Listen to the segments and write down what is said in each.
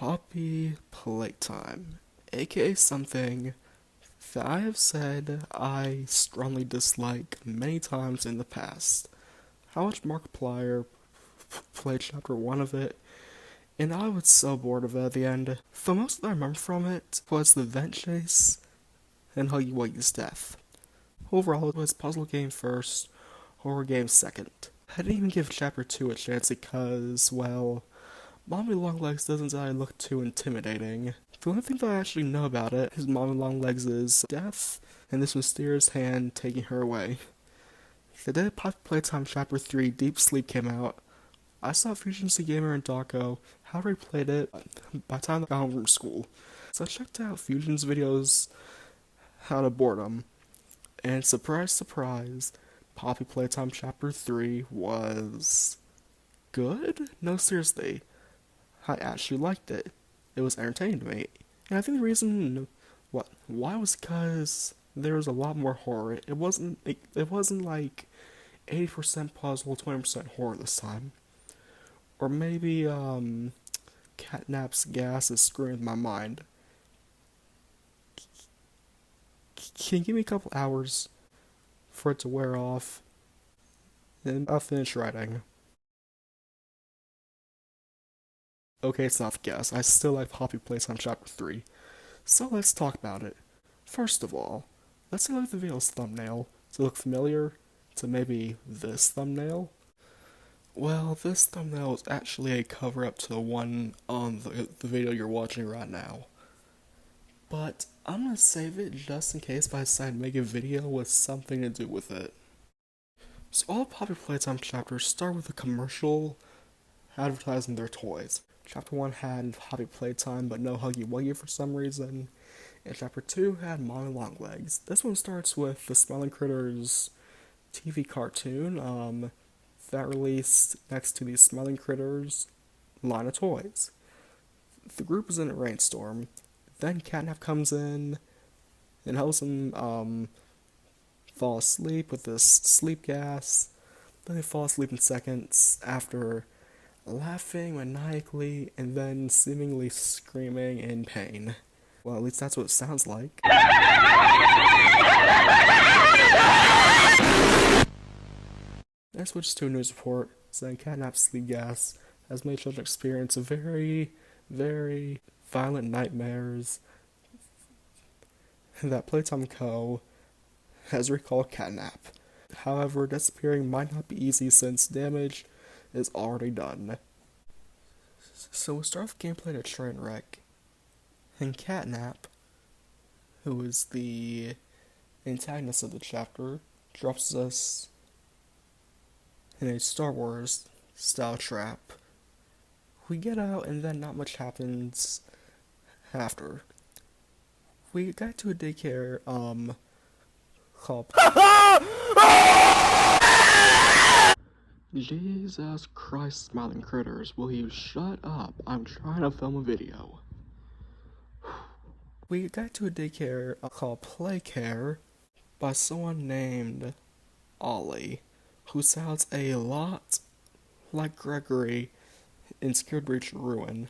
Poppy Playtime, aka something that I have said I strongly dislike many times in the past. I watched Markiplier play chapter 1 of it, and I was so bored of it at the end. The most that I remember from it was the vent chase and Huggy Wuggy's death. Overall, it was puzzle game first, horror game second. I didn't even give chapter 2 a chance because, well, Mommy Longlegs doesn't look too intimidating. The only thing that I actually know about it is Mommy Longlegs' death and this mysterious hand taking her away. The day Poppy Playtime Chapter 3 Deep Sleep came out, I saw FusionZGamer and Darko had replayed it by the time I got home from school. So I checked out Fusion's videos out of boredom, and surprise, surprise, Poppy Playtime Chapter 3 was good? No, seriously. I actually liked it. It was entertaining to me. And I think the reason why was because there was a lot more horror. It wasn't like 80% puzzle, 20% horror this time. Or maybe catnap's gas is screwing with my mind. Can you give me a couple hours for it to wear off? And I'll finish writing. Okay, it's not the gas. I still like Poppy Playtime Chapter 3. So let's talk about it. First of all, let's take a look at the video's thumbnail. Does it look familiar to maybe this thumbnail? Well, this thumbnail is actually a cover-up to the one on the video you're watching right now. But I'm gonna save it just in case I decide to make a video with something to do with it. So all Poppy Playtime chapters start with a commercial advertising their toys. Chapter 1 had Poppy Playtime but no Huggy Wuggy for some reason, and Chapter 2 had Mommy Longlegs. This one starts with the Smiling Critters TV cartoon that released next to the Smiling Critters line of toys. The group is in a rainstorm. Then Catnap comes in and helps them fall asleep with this sleep gas. Then they fall asleep in seconds after laughing maniacally and then seemingly screaming in pain. Well, at least that's what it sounds like. Then switches to a news report saying Catnap's sleep gas has made children experience very, very violent nightmares, and that Playtime Co. has recalled Catnap. However, disappearing might not be easy since damage is already done. So we'll start with gameplay to train wreck. And Catnap, who is the antagonist of the chapter, drops us in a Star Wars style trap. We get out and then not much happens after. We got to a daycare called Jesus Christ, Smiling Critters, will you shut up? I'm trying to film a video. We got to a daycare called Playcare by someone named Ollie, who sounds a lot like Gregory in Scared Breach Ruin.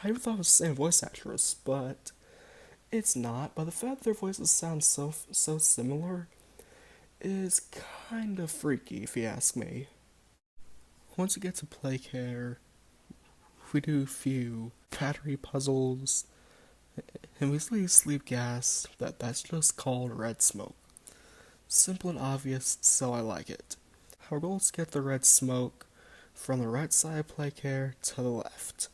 I even thought it was the same voice actress, but it's not. But the fact that their voices sound so similar is kind of freaky, if you ask me. Once we get to Playcare, we do a few battery puzzles, and we see sleep gas that's just called red smoke. Simple and obvious, so I like it. Our goal is to get the red smoke from the right side of Playcare to the left.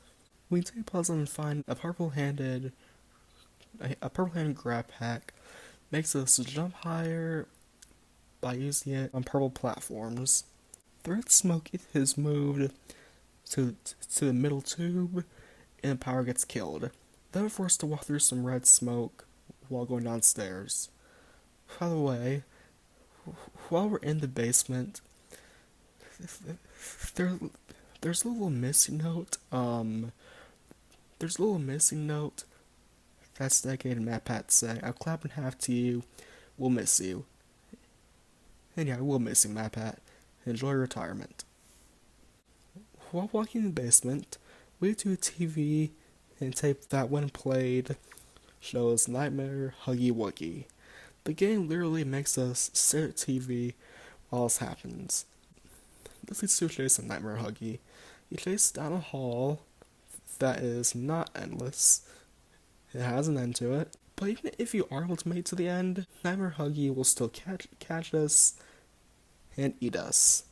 We take a puzzle and find a purple-handed grab pack. Makes us jump higher by using it on purple platforms. The red smoke is moved to the middle tube, and the power gets killed. Then we're forced to walk through some red smoke while going downstairs. By the way, while we're in the basement, there's a little missing note. There's a little missing note that's dedicated to MatPat saying, "I'll clap in half to you. We'll miss you." And yeah, we'll miss you, MatPat. Enjoy your retirement. While walking in the basement, we get to a TV and tape that when played shows Nightmare Huggy Wuggy. The game literally makes us stare at TV while this happens. This leads to a chase of Nightmare Huggy. He chases down a hall that is not endless. It has an end to it. But even if you are able to make it to the end, Nightmare Huggy will still catch us and eat us.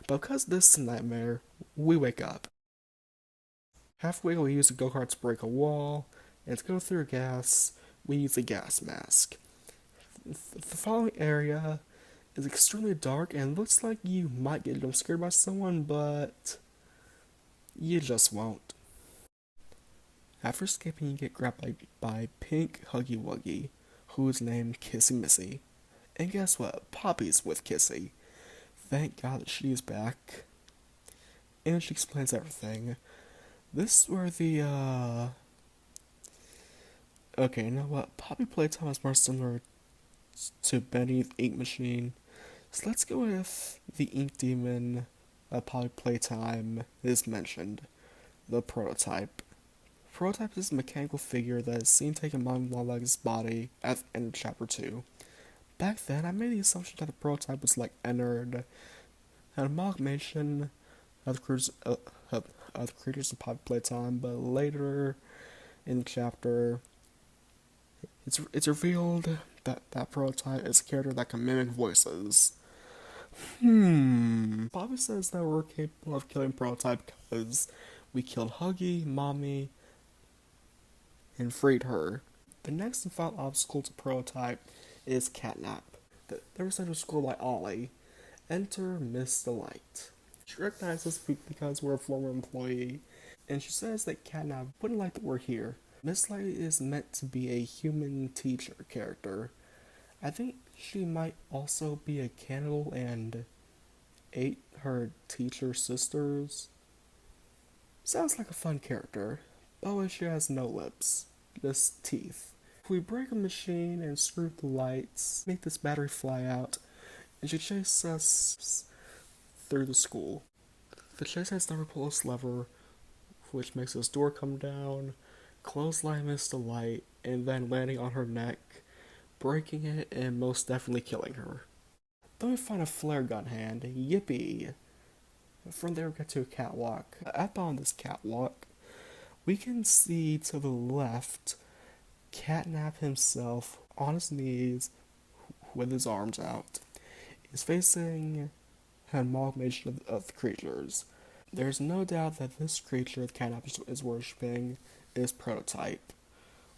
But because this is a nightmare, we wake up. Halfway we use a go-kart to break a wall, and to go through gas, we use a gas mask. The following area is extremely dark and looks like you might get jump scared by someone, but you just won't. After escaping, you get grabbed by Pink Huggy Wuggy, who is named Kissy Missy. And guess what? Poppy's with Kissy. Thank God that she's back. And she explains everything. This is where the, Okay, you know what? Poppy Playtime is more similar to Benny's Ink Machine. So let's go with the Ink Demon Poppy Playtime is mentioned. The Prototype. Prototype is a mechanical figure that is seen taking Mom Lawleg's body at the end of Chapter 2. Back then, I made the assumption that the Prototype was like an amalgamation of the creatures of Poppy Playtime, but later in the chapter, it's revealed that that Prototype is a character that can mimic voices. Poppy says that we're capable of killing Prototype because we killed Huggy, Mommy, and freed her. The next and final obstacle to Prototype is Catnap. They were sent to school by Ollie. Enter Miss Delight. She recognizes us because we're a former employee, and she says that Catnap wouldn't like that we're here. Miss Delight is meant to be a human teacher character. I think she might also be a cannibal and ate her teacher sisters. Sounds like a fun character, but she has no lips, just teeth. We break a machine and screw the lights, make this battery fly out, and she chases us through the school. The chase has the repulse lever, which makes this door come down, clothesline Miss Delight, and then landing on her neck, breaking it, and most definitely killing her. Then we find a flare gun hand, yippee! From there we get to a catwalk. Up on this catwalk, we can see to the left Catnap himself on his knees with his arms out. He's facing an amalgamation of creatures. There's no doubt that this creature that Catnap is worshipping is Prototype.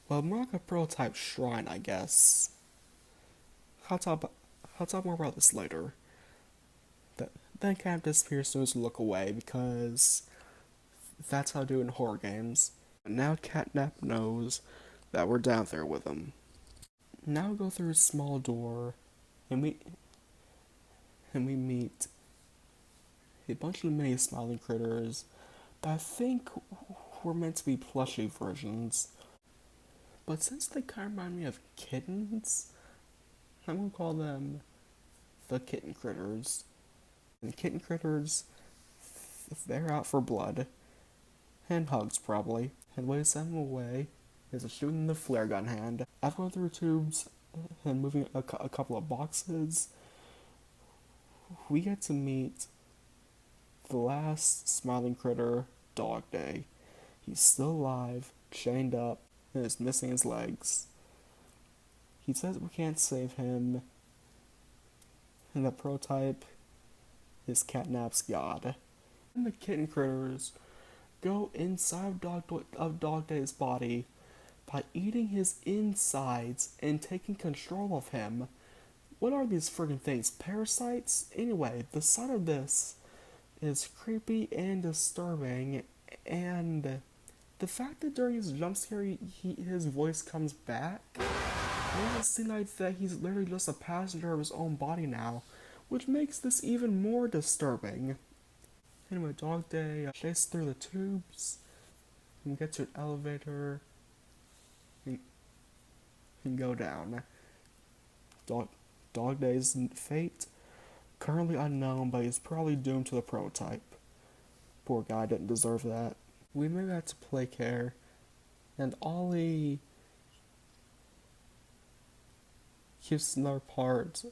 Well, more like a Prototype shrine, I guess. I'll talk more about this later. Then Catnap disappears as soon as we look away because that's how I do in horror games. Now Catnap knows that we're down there with him. Now we go through a small door, and we meet a bunch of mini smiling critters that I think were meant to be plushy versions. But since they kind of remind me of kittens, I'm gonna call them the kitten critters. And the kitten critters, they're out for blood and hugs probably. And way to send them away is shooting the flare gun hand. After going through tubes and moving a couple of boxes, we get to meet the last smiling critter, Dog Day. He's still alive, chained up, and is missing his legs. He says we can't save him, and the Prototype is Catnap's god. And the kitten critters go inside of Dog Day's body by eating his insides and taking control of him. What are these friggin' things? Parasites? Anyway, the sight of this is creepy and disturbing, and the fact that during his jump scare his voice comes back makes it seem like that he's literally just a passenger of his own body now, which makes this even more disturbing. Anyway, Dog Day chases through the tubes, and we get to an elevator, and go down. Dog Day's fate, currently unknown, but he's probably doomed to the Prototype. Poor guy didn't deserve that. We move back to play care, and Ollie gives another part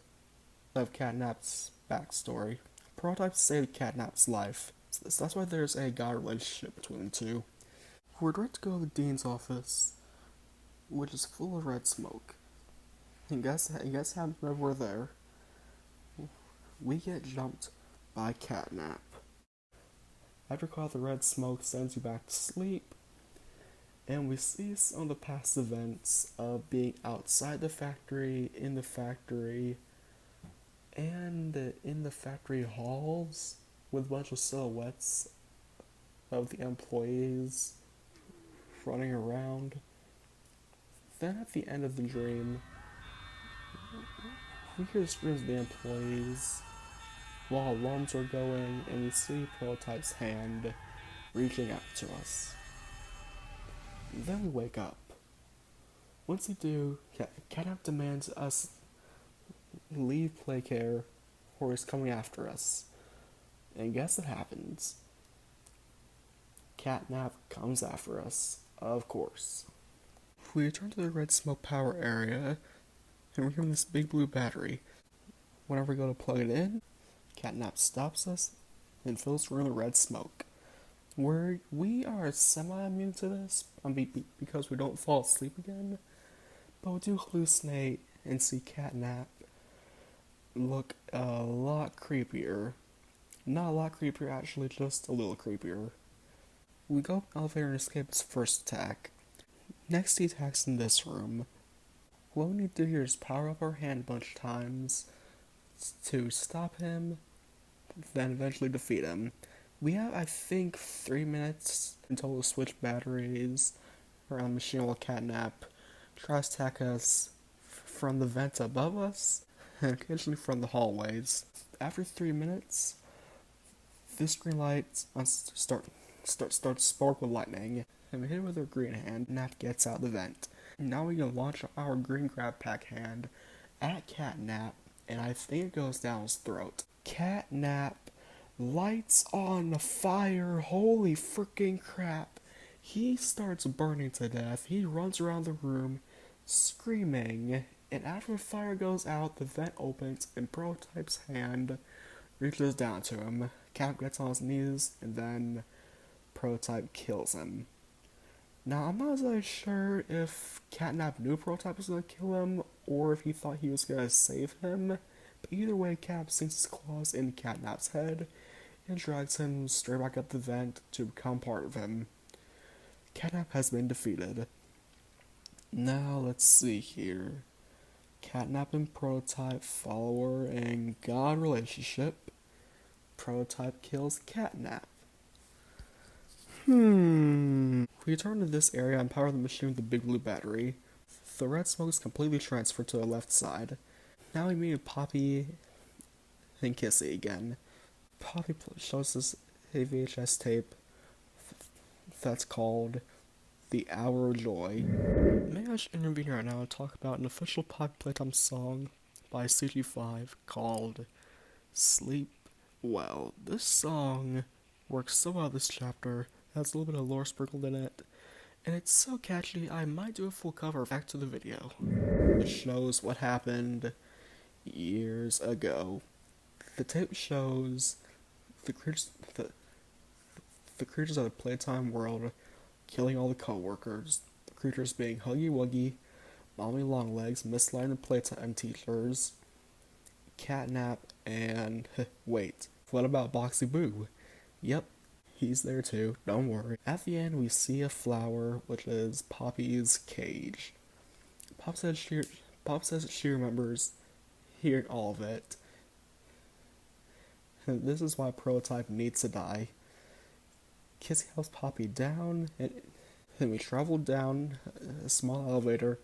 of Catnap's backstory. Prototype saved Catnap's life, so that's why there's a god relationship between the two. We're direct to go to the dean's office, which is full of red smoke. And guess how whenever we're there, we get jumped by Catnap. After caught, the red smoke sends you back to sleep, and we see some of the past events of being outside the factory, in the factory, and in the factory halls with a bunch of silhouettes of the employees running around. Then at the end of the dream, we hear the screams of the employees while alarms are going, and we see Prototype's hand reaching out to us. Then we wake up. Once we do, Catnap demands us leave Playcare, or he's coming after us. And guess what happens? Catnap comes after us, of course. We return to the red smoke power area, and we're given this big blue battery. Whenever we go to plug it in, Catnap stops us and fills the room with red smoke. We are semi-immune to this because we don't fall asleep again, but we do hallucinate and see Catnap look a lot creepier. Not a lot creepier, actually, just a little creepier. We go up an elevator and escape its first attack. Next, he attacks in this room. What we need to do here is power up our hand a bunch of times to stop him, then eventually defeat him. We have, I think, 3 minutes until we'll switch batteries around the machine while Catnap tries to attack us from the vents above us, and occasionally from the hallways. After 3 minutes, this green light starts to spark with lightning, and we hit it with our green hand, and Nap gets out the vent. Now we can launch our green grab pack hand at Catnap, and I think it goes down his throat. Catnap lights on fire, holy freaking crap. He starts burning to death. He runs around the room screaming, and after the fire goes out, the vent opens and Prototype's hand reaches down to him. Cap gets on his knees, and then Prototype kills him. Now, I'm not exactly sure if Catnap knew Prototype was going to kill him, or if he thought he was going to save him, but either way, Cap sinks his claws in Catnap's head and drags him straight back up the vent to become part of him. Catnap has been defeated. Now, let's see here. Catnap and Prototype, follower and god relationship. Prototype kills Catnap. We return to this area and power the machine with the big blue battery. The red smoke is completely transferred to the left side. Now we meet Poppy and Kissy again. Poppy shows us a VHS tape that's called The Hour of Joy. Maybe I should intervene right now and talk about an official Poppy Playtime song by CG5 called Sleep Well. This song works so well this chapter, has a little bit of lore sprinkled in it, and it's so catchy I might do a full cover. Back to the video. It shows what happened years ago. The tape shows the creatures of the Playtime world killing all the co-workers, the creatures being Huggy Wuggy, Mommy Longlegs, Miss Light and Playtime teachers, Catnap, and wait, what about Boxy Boo? Yep, he's there too, don't worry. At the end we see a flower, which is Poppy's cage. Pop says she remembers hearing all of it. And this is why Prototype needs to die. Kissy helps Poppy down, and then we travel down a small elevator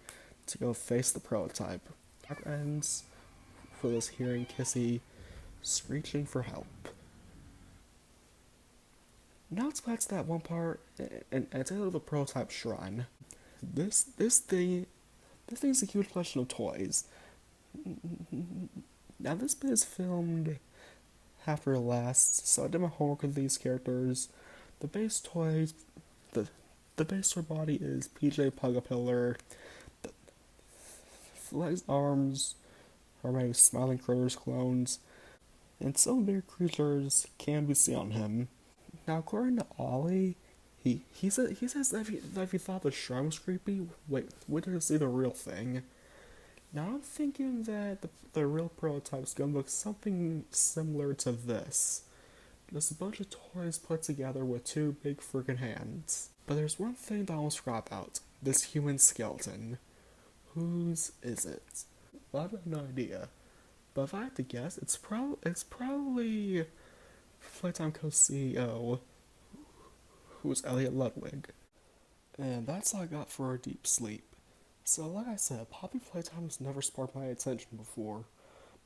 to go face the Prototype. It ends with us hearing Kissy screeching for help. Now let's back to that one part and take a look at the Prototype shrine. This thing's a huge collection of toys. Now this bit is filmed after last, so I did my homework with these characters. The base toys The the base of her body is PJ Pugapillar. The legs, arms are made of smiling critters clones, and some bigger creatures can be seen on him. Now, according to Ollie, he says that if he thought the shrine was creepy, wait till you see the real thing. Now I'm thinking that the real prototype's gonna look something similar to this. Just a bunch of toys put together with two big freaking hands. But there's one thing that I almost forgot about. This human skeleton. Whose is it? Well, I have no idea. But if I had to guess, it's probably Playtime co-CEO, who's Elliot Ludwig. And that's all I got for our deep sleep. So like I said, Poppy Playtime has never sparked my attention before.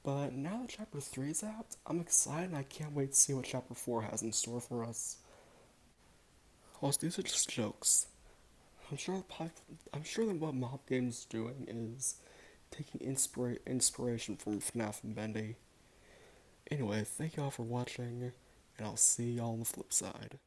But now that Chapter 3 is out, I'm excited and I can't wait to see what Chapter 4 has in store for us. Also, these are just jokes. I'm sure that what Mob Games is doing is taking inspiration from FNAF and Bendy. Anyway, thank y'all for watching, and I'll see y'all on the flip side.